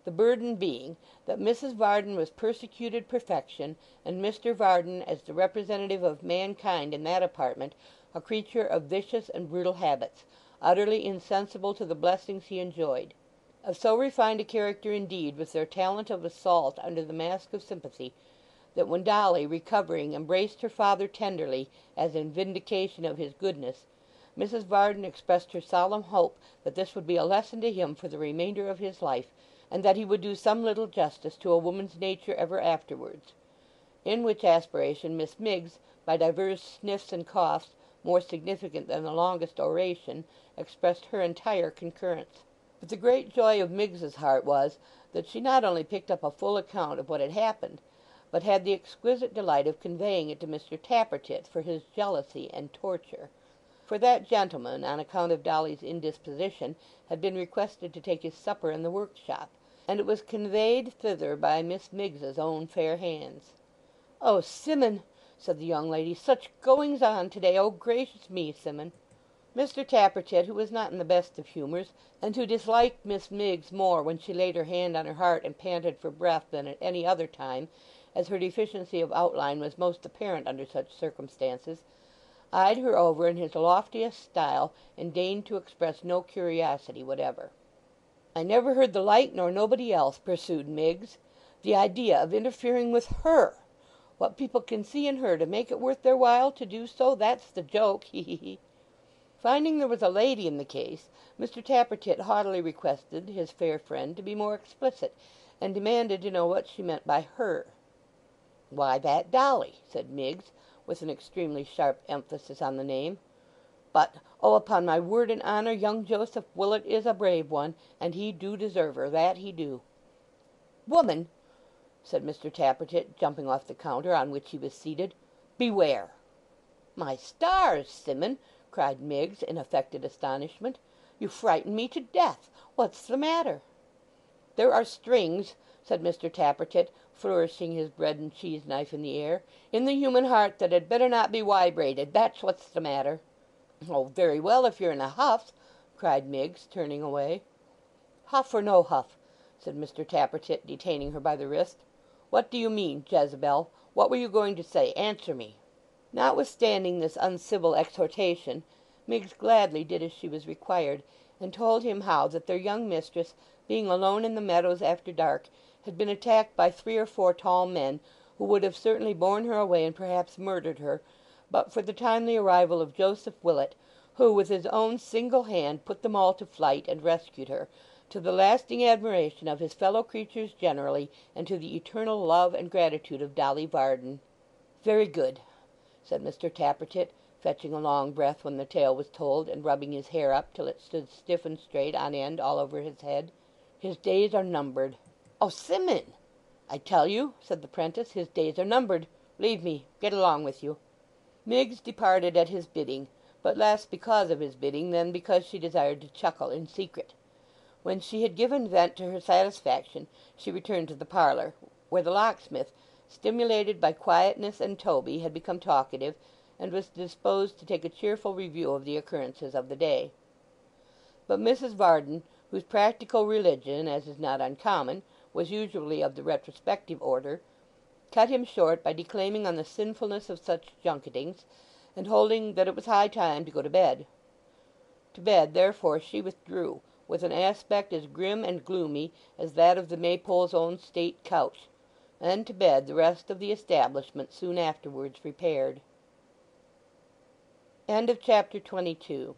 the burden being that Mrs. Varden was persecuted perfection, and Mr. Varden, as the representative of mankind in that apartment, a creature of vicious and brutal habits, utterly insensible to the blessings he enjoyed. Of so refined a character indeed was their talent of assault under the mask of sympathy, that when Dolly, recovering, embraced her father tenderly as in vindication of his goodness, Mrs. Varden expressed her solemn hope that this would be a lesson to him for the remainder of his life, and that he would do some little justice to a woman's nature ever afterwards; in which aspiration Miss Miggs, by divers sniffs and coughs, more significant than the longest oration, expressed her entire concurrence. But the great joy of Miggs's heart was, that she not only picked up a full account of what had happened, but had the exquisite delight of conveying it to Mr. Tappertit for his jealousy and torture. For that gentleman, on account of Dolly's indisposition, had been requested to take his supper in the workshop, and it was conveyed thither by Miss Miggs's own fair hands. "Oh, Simon," said the young lady, "such goings on to-day! Oh, gracious me, Simon!" Mr. Tappertit, who was not in the best of humours, and who disliked Miss Miggs more when she laid her hand on her heart and panted for breath than at any other time, as her deficiency of outline was most apparent under such circumstances, eyed her over in his loftiest style, and deigned to express no curiosity whatever. "I never heard the like, nor nobody else," pursued Miggs. "The idea of interfering with her! What people can see in her to make it worth their while to do so, that's the joke, he he he!" Finding there was a lady in the case, Mr. Tappertit haughtily requested his fair friend to be more explicit, and demanded to know what she meant by her. "Why, that Dolly," said Miggs, with an extremely sharp emphasis on the name. "But, oh, upon my word and honour, young Joseph Willet is a brave one, and he do deserve her, that he do." "Woman," said Mr. Tappertit, jumping off the counter on which he was seated, "beware!" "My stars, Simon!" cried Miggs, in affected astonishment. "You frighten me to death! What's the matter?" "There are strings," said Mr. Tappertit, flourishing his bread and cheese knife in the air, "in the human heart that had better not be wibrated, that's what's the matter." "Oh, very well, if you're in a huff," cried Miggs, turning away. "Huff or no huff," said Mr. Tappertit, detaining her by the wrist. "What do you mean, Jezebel? What were you going to say? Answer me." Notwithstanding this uncivil exhortation, Miggs gladly did as she was required, and told him how that their young mistress, being alone in the meadows after dark, had been attacked by 3 or 4 tall men, who would have certainly borne her away and perhaps murdered her, but for the timely arrival of Joseph Willet, who with his own single hand put them all to flight and rescued her, to the lasting admiration of his fellow creatures generally, and to the eternal love and gratitude of Dolly Varden. "Very good," said Mr. Tappertit, fetching a long breath when the tale was told, and rubbing his hair up till it stood stiff and straight on end all over his head. "His days are numbered." "Oh, Simon!" "I tell you," said the 'prentice, "his days are numbered. Leave me. Get along with you." Miggs departed at his bidding, but less because of his bidding than because she desired to chuckle in secret. When she had given vent to her satisfaction she returned to the parlour, where the locksmith, stimulated by quietness and Toby, had become talkative, and was disposed to take a cheerful review of the occurrences of the day. But Mrs. Varden, whose practical religion, as is not uncommon, was usually of the retrospective order, cut him short by declaiming on the sinfulness of such junketings, and holding that it was high time to go to bed. To bed, therefore, she withdrew, with an aspect as grim and gloomy as that of the Maypole's own state couch, and to bed the rest of the establishment soon afterwards repaired. Chapter 22